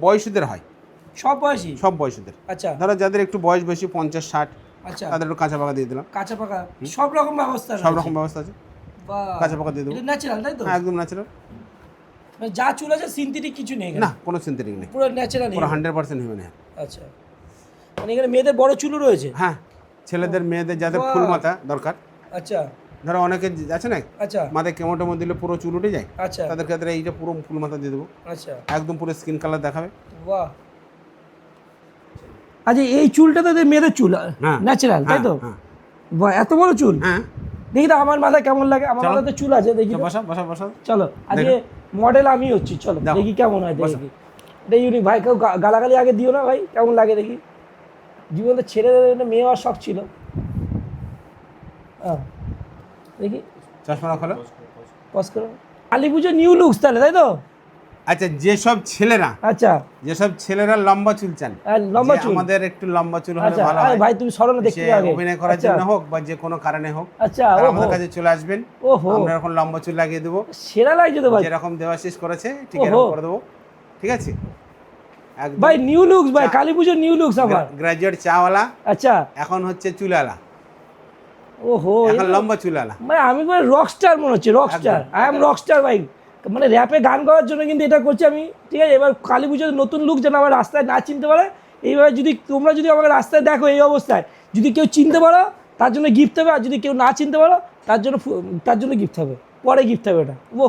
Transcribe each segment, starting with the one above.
বয়সীদের হয়, সব বয়সী? সব বয়সীদের। আচ্ছা, ধরো যাদের একটু বয়স বেশি 50-60, আচ্ছা, তাদের একটু কাঁচা পাকা দিয়ে দিলাম। কাঁচা পাকা সব রকম ব্যবস্থা সব রকম ব্যবস্থা আছে, বাহ, কাঁচা পাকা দিয়ে দেবো। এটা ন্যাচারাল তাই তো? হ্যাঁ, একদম ন্যাচারাল। মানে যা চুল আছে সিনথেটিক কিছু নেই এখানে? না, কোনো সিনথেটিক নেই, পুরো ন্যাচারাল, পুরো 100% হিউম্যান হেয়ার। আচ্ছা, মানে এখানে মেয়েদের বড় চুলও রয়েছে? হ্যাঁ, ছেলেদের মেয়েদের যাদের বাহ। ফুল মাথা দরকার, আচ্ছা ধরো অনেকে আছে না আচ্ছা মাথায় কেমো টেমো দিলে পুরো চুল উঠে যায়, আচ্ছা তাদের ক্ষেত্রে এইটা পুরো ফুল মাথা দিয়ে দেবো, আচ্ছা, একদম পুরো স্কিন কালার দেখাবে। বাহ। আচ্ছা, এই চুলটা তো মেয়েদের চুল হ্যাঁ, ন্যাচারাল তাই তো? হ্যাঁ, বাহ, এত বড় চুল! হ্যাঁ। দেখি তো আমার মাথায় কেমন লাগে, আমার চলো। মাথায় তো চুল আছে, দেখি তো। বসা বসা বসা। চলো আজকে মডেল আমি হচ্ছি, চলো দেখো। দেখি কেমন হয়, বসো। দেখি। এটা ইউনিক ভাই, কেউ গালাগালি আগে দিও না ভাই, কেমন লাগে দেখি। জীবনে ছেড়ে মেয়ে হওয়ার শখ ছিল। দেখি, চশমা খোলো। পজ করো। কালী পুজো নিউ লুকস তাহলে তাই তো? আচ্ছা, যেসব ছেলেরা, আচ্ছা, যেসব ছেলেরা লম্বা চুল চান, লম্বা যে চুল, আমাদের একটু লম্বা চুল হলে আচ্ছা, ভালো আরে হয়, ভাই তুমি সরো না, দেখতে সে আগে অভিনয় করার আচ্ছা জন্য হোক বা যে কোনো কারণে হোক, আচ্ছা, তারা ও আমাদের কাছে চলে আসবেন। ওহো, আমরা এখন লম্বা চুল লাগিয়ে দেবো, সেরা লাগছে তো ভাই, যেরকম দেওয়াশিস করেছে ঠিক ওহো। এরকম করে দেবো, ঠিক আছে? একদম ভাই নিউ লুকস ভাই, কালী পুজো নিউ লুকস আমার। গ্রাজুয়েট চাওয়ালা, আচ্ছা, এখন হচ্ছে চুলালা, ওহো, এখন লম্বা চুলালা। মানে আমি মানে রকস্টার মনে হচ্ছে, রকস্টার, আই এম রকস্টার ভাই। মানে র্যাপে গান করার জন্য কিন্তু এটা করছি আমি, ঠিক আছে? এবার কালী পুজোর নতুন লুক যেন আমার রাস্তায় না চিনতে পারে, এইভাবে যদি তোমরা যদি আমাকে রাস্তায় দেখো এই অবস্থায়, যদি কেউ চিনতে পারো তার জন্য গিফট হবে, আর যদি কেউ না চিনতে পারো তার জন্য গিফট হবে, পরে গিফট হবে এটা। ও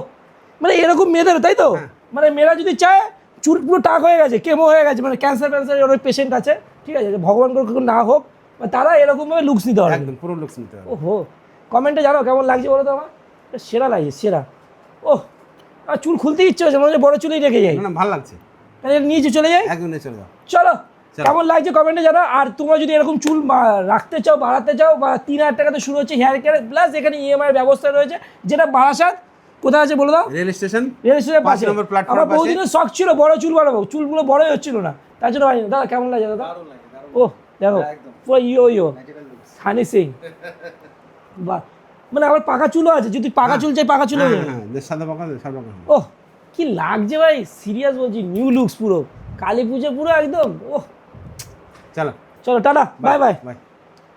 মানে এরকম মেয়েদের তাই তো? মানে মেয়েরা যদি চায়, চুল পুরো টাক হয়ে গেছে, কেমো হয়ে গেছে, মানে ক্যান্সার অনেক পেশেন্ট আছে, ঠিক আছে, ভগবান করে না হোক, তারা এরকমভাবে লুকস নিতে পারবে, একদম পুরো লুকস নিতে হবে। ওহো। কমেন্টে জানো কেমন লাগছে বলো তো আমার? সেরা লাগছে, সেরা। ওহ, আর চুল খুলতে ইচ্ছে হচ্ছে, মনে হচ্ছে বড় চুলেই রেখে যাই, না না, ভালো লাগছে, তাহলে নিচে চলে যাই। একদম নিয়ে চলে যাও। চলো, কেমন লাগছে কমেন্টে জানো। আর তোমরা যদি এরকম চুল রাখতে চাও, বাড়াতে চাও, বা 3000 টাকাতে শুরু হচ্ছে হেয়ার কেয়ার, প্লাস এখানে ইএমআই ব্যবস্থা রয়েছে, যেটা বারাসাত কোথায় আছে বলে দাও? রেল স্টেশন, রেল স্টেশনের 5 পাশে। নম্বর প্ল্যাটফর্ম। আমার বহুদিনের শখ ছিল বড় চুল বাড়াবো, চুলগুলো বড়ই হচ্ছিল না, তার জন্য ভাই দাদা কেমন লাগে দাদা? ওহ দেখো, পুরো ইয়ো হানি সিং, বাহ। মানে আমার পাকা চুলও আছে, যদি পাকা চুল চাই পাকা চুল হবে। হ্যাঁ, সাদা পাকা সাদা পাকা। ওহ, কি লাগছে ভাই, সিরিয়াস বলছি, নিউ লুকস পুরো, কালী পুজো পুরো একদম। ওহ, চলো চলো টাটা, বাই বাই।